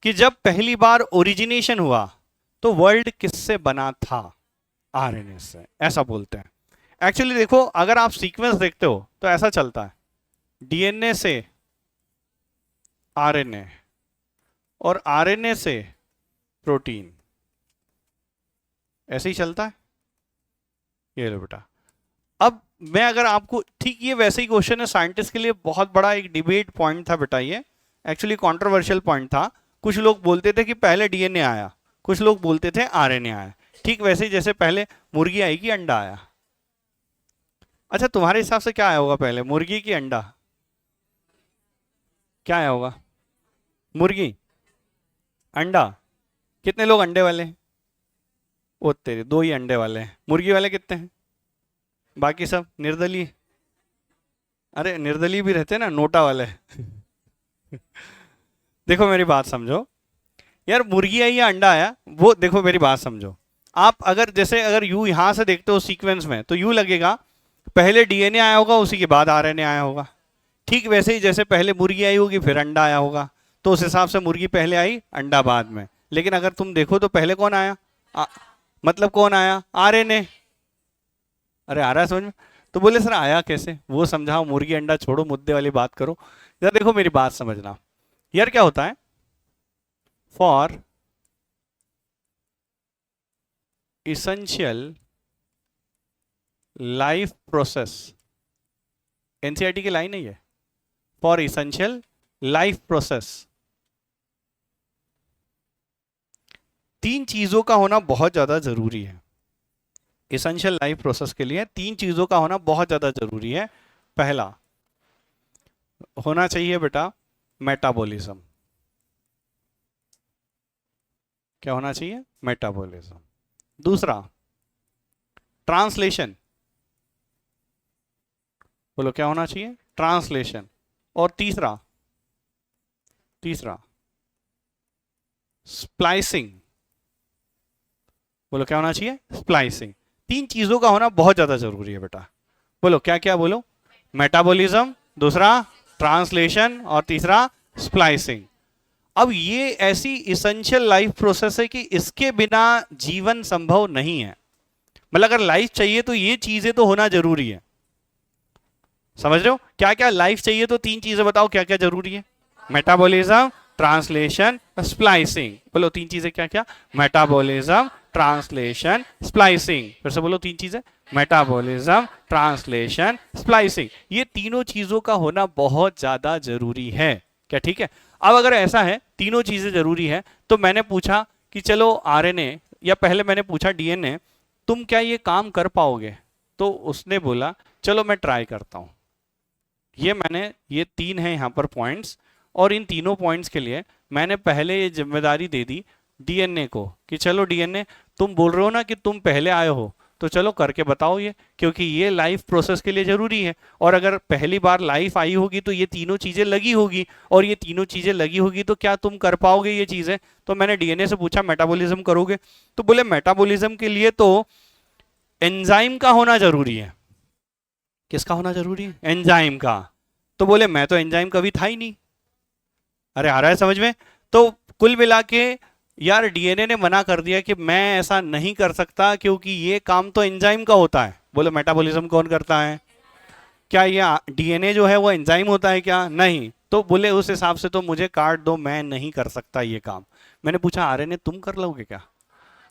कि जब पहली बार ओरिजिनेशन हुआ तो वर्ल्ड किससे बना था? आरएनए से, ऐसा बोलते हैं। एक्चुअली देखो, अगर आप सीक्वेंस देखते हो तो ऐसा चलता है, डीएनए से आरएनए और आरएनए से प्रोटीन, ऐसे ही चलता है। ये लो बेटा। अब मैं अगर आपको, ठीक ये वैसे ही क्वेश्चन है, साइंटिस्ट के लिए बहुत बड़ा एक डिबेट पॉइंट था बेटा, ये एक्चुअली कंट्रोवर्शियल पॉइंट था। कुछ लोग बोलते थे कि पहले डीएनए आया, कुछ लोग बोलते थे आरएनए आया। ठीक वैसे ही जैसे पहले मुर्गी आई कि अंडा आया। अच्छा, तुम्हारे हिसाब से क्या आया होगा पहले, मुर्गी की अंडा? क्या आया होगा? मुर्गी, अंडा। कितने लोग अंडे वाले हैं? ओ तेरे, 2 ही अंडे वाले हैं। मुर्गी वाले कितने हैं? बाकी सब निर्दलीय। अरे निर्दलीय भी रहते हैं ना, नोटा वाले। देखो मेरी बात समझो यार, मुर्गी आई या अंडा आया, वो देखो मेरी बात समझो। आप अगर जैसे अगर यू यहां से देखते हो सीक्वेंस में, तो यू लगेगा पहले डीएनए आया होगा, उसी के बाद आरएनए आया होगा। ठीक वैसे ही जैसे पहले मुर्गी आई होगी फिर अंडा आया होगा, तो उस हिसाब से मुर्गी पहले आई, अंडा बाद में। लेकिन अगर तुम देखो तो पहले कौन आया? मतलब कौन आया? आरएनए। अरे आ रहा है समझ में? तो बोले सर आया कैसे, वो समझाओ, मुर्गी अंडा छोड़ो, मुद्दे वाली बात करो। यार देखो मेरी बात समझना, यार क्या होता है, for essential life process, NCERT की लाइन है ये, फॉर इसेंशियल लाइफ प्रोसेस, 3 चीजों का होना बहुत ज्यादा जरूरी है। इसेंशियल लाइफ प्रोसेस के लिए 3 चीजों का होना बहुत ज्यादा जरूरी है। पहला होना चाहिए बेटा मेटाबॉलिज्म। क्या होना चाहिए? मेटाबॉलिज्म। दूसरा ट्रांसलेशन। बोलो क्या होना चाहिए? ट्रांसलेशन। और तीसरा स्प्लाइसिंग। बोलो क्या होना चाहिए? स्प्लाइसिंग। 3 चीजों का होना बहुत ज्यादा जरूरी है बेटा। बोलो क्या क्या? बोलो मेटाबॉलिज्म, दूसरा ट्रांसलेशन और तीसरा स्प्लाइसिंग। अब ये ऐसी इसेंशियल लाइफ प्रोसेस है कि इसके बिना जीवन संभव नहीं है। मतलब अगर लाइफ चाहिए तो ये चीजें तो होना जरूरी है। समझ रहे हो? क्या क्या लाइफ चाहिए तो 3 चीजें बताओ क्या क्या जरूरी है? Metabolism, translation, splicing. बोलो 3 चीजें क्या क्या? Metabolism, translation, splicing. फिर से बोलो 3 चीजें, मेटाबॉलिज्म, ट्रांसलेशन, स्प्लाइसिंग। ये तीनों चीजों का होना बहुत ज्यादा जरूरी है। क्या ठीक है? अब अगर ऐसा है तीनों चीजें जरूरी है, तो मैंने पूछा कि चलो आरएनए, या पहले मैंने पूछा डीएनए, तुम क्या ये काम कर पाओगे? तो उसने बोला चलो मैं ट्राई करता हूं। ये 3 है यहाँ पर पॉइंट्स, और इन तीनों पॉइंट्स के लिए मैंने पहले ये जिम्मेदारी दे दी डीएनए को कि चलो डीएनए, तुम बोल रहे हो ना कि तुम पहले आए हो, तो चलो करके बताओ ये, क्योंकि ये लाइफ प्रोसेस के लिए जरूरी है। और अगर पहली बार लाइफ आई होगी तो ये तीनों चीजें लगी होगी, और ये तीनों चीजें लगी होगी तो क्या तुम कर पाओगे ये चीजें? तो मैंने डीएनए से पूछा मेटाबॉलिज्म करोगे? तो बोले मेटाबॉलिज्म के लिए तो एंजाइम का होना जरूरी है। किसका होना जरूरी है? एंजाइम का। तो बोले मैं तो एंजाइम कभी था ही नहीं। अरे आ रहा है समझ में? तो कुल मिला के यार डीएनए ने मना कर दिया कि मैं ऐसा नहीं कर सकता, क्योंकि ये काम तो एंजाइम का होता है। बोले मेटाबॉलिज्म कौन करता है? क्या ये डीएनए जो है वो एंजाइम होता है क्या? नहीं। तो बोले उस हिसाब से तो मुझे काट दो, मैं नहीं कर सकता ये काम। मैंने पूछा आरएनए तुम कर लोगे क्या?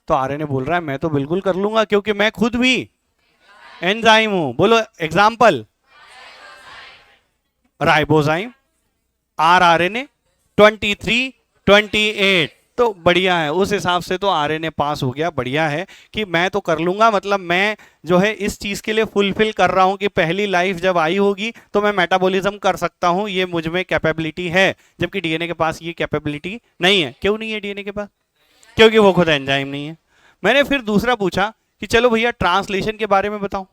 तो आरएनए बोल रहा है मैं तो बिल्कुल कर लूंगा, क्योंकि मैं खुद भी एंजाइम हूं। बोलो एग्जाम्पल, राइबोजाइम, आरआरएनए 23, 28। तो बढ़िया है, उस हिसाब से तो आरएनए पास हो गया। बढ़िया है कि मैं तो कर लूंगा, मतलब मैं जो है इस चीज के लिए फुलफिल कर रहा हूं कि पहली लाइफ जब आई होगी तो मैं मेटाबॉलिज्म कर सकता हूं, ये मुझ में कैपेबिलिटी है। जबकि डीएनए के पास ये कैपेबिलिटी नहीं है। क्यों नहीं है डीएनए के पास? क्योंकि वो खुद एंजाइम नहीं है। मैंने फिर दूसरा पूछा कि चलो भैया ट्रांसलेशन के बारे में बताओ।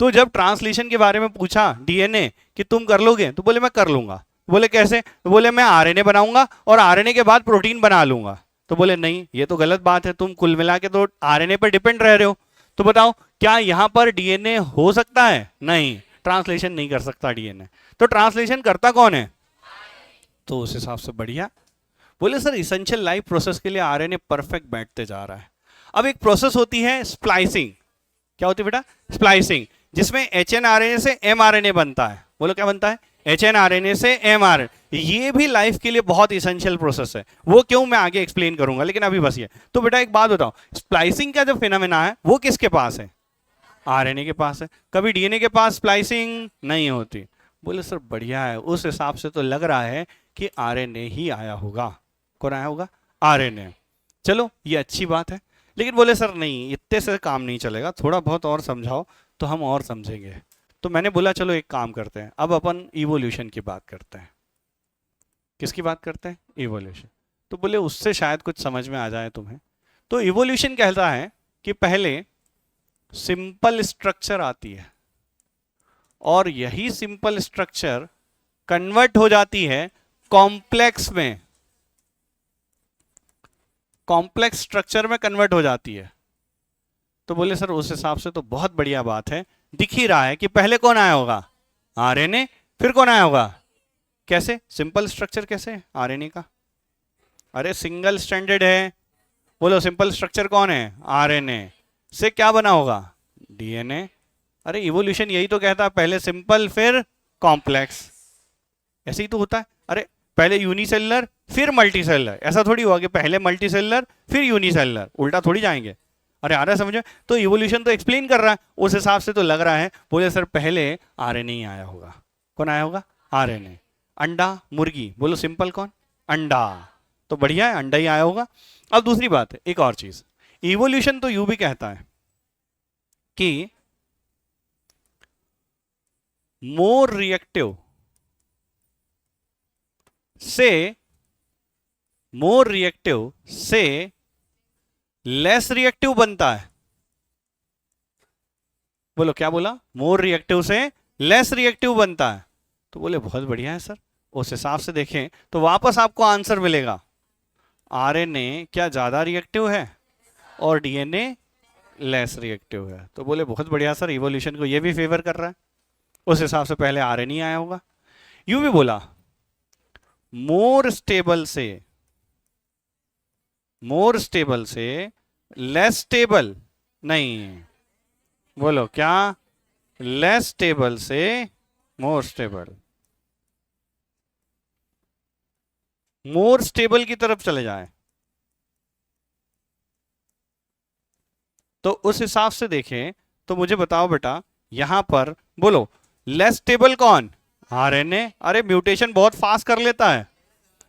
तो जब ट्रांसलेशन के बारे में पूछा डीएनए कि तुम कर लोगे, तो बोले मैं कर लूंगा। बोले कैसे? तो बोले मैं आरएनए बनाऊंगा और आरएनए के बाद प्रोटीन बना लूंगा। तो बोले नहीं, ये तो गलत बात है, तुम कुल मिला के तो आरएनए पर डिपेंड रह रहे हो। तो बताओ क्या यहां पर डीएनए हो सकता है? नहीं, ट्रांसलेशन नहीं कर सकता डीएनए। तो ट्रांसलेशन करता कौन है? तो उस हिसाब से बढ़िया। बोले सर इसेंशियल लाइफ प्रोसेस के लिए आरएनए परफेक्ट बैठते जा रहा है। अब एक प्रोसेस होती है स्प्लाइसिंग। क्या होती है बेटा? स्प्लाइसिंग, जिसमें एचएनआरएनए से एमआरएनए बनता है। बोलो क्या बनता है? एचएनआरएनए से एमआरएनए। ये भी लाइफ के लिए बहुत इसेंशियल प्रोसेस है। वो क्यों मैं आगे एक्सप्लेन करूंगा, लेकिन अभी बस ये। तो बेटा एक बात बताओ, स्प्लाइसिंग का जो फिनोमेना है वो किसके पास है? आरएनए के पास है। कभी डीएनए के पास स्प्लाइसिंग नहीं होती। बोले सर बढ़िया है, उस हिसाब से तो लग रहा है कि आरएनए ही आया होगा। कौन आया होगा? आरएनए। चलो ये अच्छी बात है, लेकिन बोले सर नहीं, इतने से काम नहीं चलेगा, थोड़ा बहुत और समझाओ तो हम और समझेंगे। तो मैंने बोला चलो एक काम करते हैं, अब अपन इवोल्यूशन की बात करते हैं। किसकी बात करते हैं? इवोल्यूशन। तो बोले उससे शायद कुछ समझ में आ जाए तुम्हें। तो इवोल्यूशन कहता है कि पहले सिंपल स्ट्रक्चर आती है और यही सिंपल स्ट्रक्चर कन्वर्ट हो जाती है कॉम्प्लेक्स में, कॉम्प्लेक्स स्ट्रक्चर में कन्वर्ट हो जाती है। तो बोले सर उस हिसाब से तो बहुत बढ़िया बात है, दिख ही रहा है कि पहले कौन आया होगा? आरएनए। फिर कौन आया होगा? कैसे? सिंपल स्ट्रक्चर कैसे आरएनए का? अरे सिंगल स्ट्रैंडेड है। बोलो सिंपल स्ट्रक्चर कौन है? आरएनए। से क्या बना होगा? डीएनए। अरे इवोल्यूशन यही तो कहता है, पहले सिंपल फिर कॉम्प्लेक्स। ऐसे ही तो होता है। अरे पहले यूनिसेलुलर फिर मल्टीसेलुलर, ऐसा थोड़ी हुआ कि पहले मल्टीसेलुलर फिर यूनिसेलुलर, उल्टा थोड़ी जाएंगे। अरे आ रहा है समझ में? तो इवोल्यूशन तो एक्सप्लेन कर रहा है, उस हिसाब से तो लग रहा है। बोले सर पहले आरएनए ही आया होगा। कौन आया होगा? आरएनए। अंडा मुर्गी, बोलो सिंपल कौन? अंडा। तो बढ़िया है, अंडा ही आया होगा। अब दूसरी बात है, एक और चीज, इवोल्यूशन तो यूं भी कहता है कि मोर रिएक्टिव से लेस रिएक्टिव बनता है। बोलो क्या बोला? मोर रिएक्टिव से लेस रिएक्टिव बनता है। तो बोले बहुत बढ़िया है सर, उस हिसाब से देखें तो वापस आपको आंसर मिलेगा, आरएनए क्या ज्यादा रिएक्टिव है और डीएनए लेस रिएक्टिव है। तो बोले बहुत बढ़िया सर, इवोल्यूशन को ये भी फेवर कर रहा है, उस हिसाब से पहले आरएनए आया होगा। यूं भी बोला मोर स्टेबल से लेस स्टेबल नहीं। बोलो क्या? लेस स्टेबल से मोर स्टेबल। मोर स्टेबल की तरफ चले जाए तो उस हिसाब से देखें तो मुझे बताओ बेटा, यहां पर बोलो लेस स्टेबल कौन? आरएनए। अरे म्यूटेशन बहुत फास्ट कर लेता है,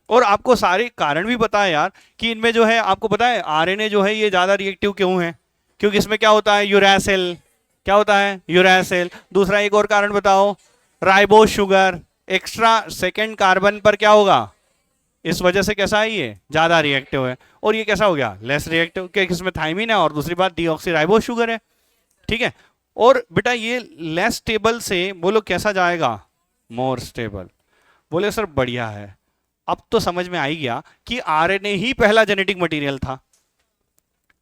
और आपको सारे कारण भी पता है यार कि इनमें जो है, आपको पता है आरएनए जो है ये ज्यादा रिएक्टिव क्यों है? क्योंकि इसमें क्या होता है? यूरैसिल। क्या होता है? यूरैसिल। दूसरा एक और कारण बताओ, ribose sugar. Extra second carbon पर क्या होगा? इस वजह से कैसा है? ये ज्यादा रिएक्टिव है। और ये कैसा हो गया? लेस रिएक्टिव, क्योंकि इसमें थाइमिन है और दूसरी बात डीऑक्सीराइबोस शुगर है। ठीक है। और बेटा ये लेस स्टेबल से बोलो कैसा जाएगा? More stable. बोले सर बढ़िया है, अब तो समझ में आ ही गया कि आरएनए ही पहला जेनेटिक मटेरियल था।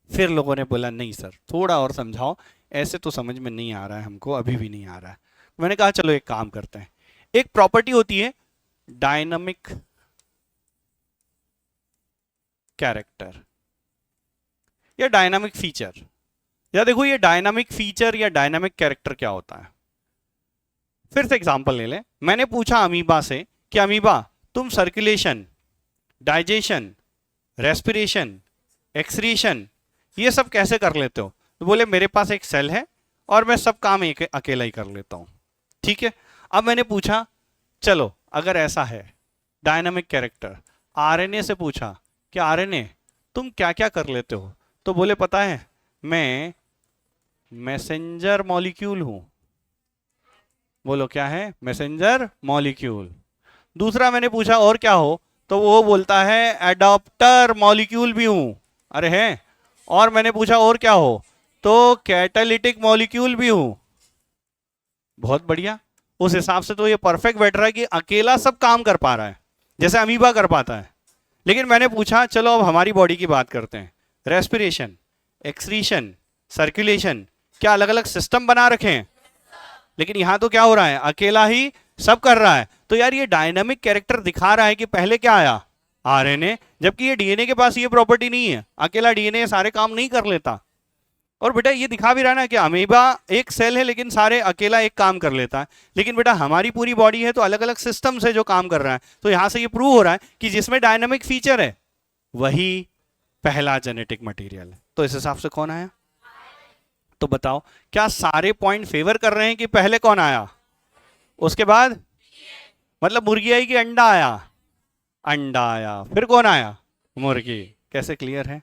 फिर लोगों ने बोला नहीं सर थोड़ा और समझाओ, ऐसे तो समझ में नहीं आ रहा है हमको, अभी भी नहीं आ रहा है। मैंने कहा चलो एक काम करते हैं, एक प्रॉपर्टी होती है डायनामिक कैरेक्टर या डायनामिक फीचर। या देखो ये डायनामिक फीचर या डायनामिक कैरेक्टर क्या होता है। फिर से एग्जांपल ले लें, मैंने पूछा अमीबा से कि अमीबा तुम सर्कुलेशन, डाइजेशन, रेस्पिरेशन, एक्सक्रीशन ये सब कैसे कर लेते हो? तो बोले मेरे पास एक सेल है और मैं सब काम एक अकेला ही कर लेता हूं। ठीक है। अब मैंने पूछा चलो अगर ऐसा है डायनामिक कैरेक्टर, आरएनए से पूछा कि आरएनए तुम क्या क्या कर लेते हो? तो बोले पता है मैं मैसेंजर मॉलिक्यूल हूं। बोलो क्या है? Messenger molecule. दूसरा मैंने पूछा और क्या हो? तो वो बोलता है एडाप्टर मॉलिक्यूल भी हूं। अरे है। और मैंने पूछा और क्या हो? तो कैटालिटिक मॉलिक्यूल भी हूं। बहुत बढ़िया, उस हिसाब से तो ये परफेक्ट बैठ रहा है कि अकेला सब काम कर पा रहा है जैसे अमीबा कर पाता है। लेकिन मैंने पूछा चलो अब हमारी बॉडी की बात करते हैं, रेस्पिरेशन, एक्सक्रीशन, सर्कुलेशन, क्या अलग अलग सिस्टम बना रखे हैं? लेकिन यहां तो क्या हो रहा है? अकेला ही सब कर रहा है। तो यार ये डायनामिक कैरेक्टर दिखा रहा है कि पहले क्या आया? आरएनए, जबकि ये डीएनए के पास ये प्रॉपर्टी नहीं है, अकेला डीएनए सारे काम नहीं कर लेता। और बेटा ये दिखा भी रहा है ना कि अमीबा एक सेल है लेकिन सारे अकेला एक काम कर लेता है, लेकिन बेटा हमारी पूरी बॉडी है तो अलग अलग सिस्टम से जो काम कर रहा है। तो यहां से ये प्रूव हो रहा है कि जिसमें डायनामिक फीचर है वही पहला जेनेटिक मटेरियल है। तो इस हिसाब से कौन आया? तो बताओ क्या सारे पॉइंट फेवर कर रहे हैं कि पहले कौन आया? उसके बाद मतलब मुर्गी आई कि अंडा आया? अंडा आया, फिर कौन आया? मुर्गी। कैसे? क्लियर है?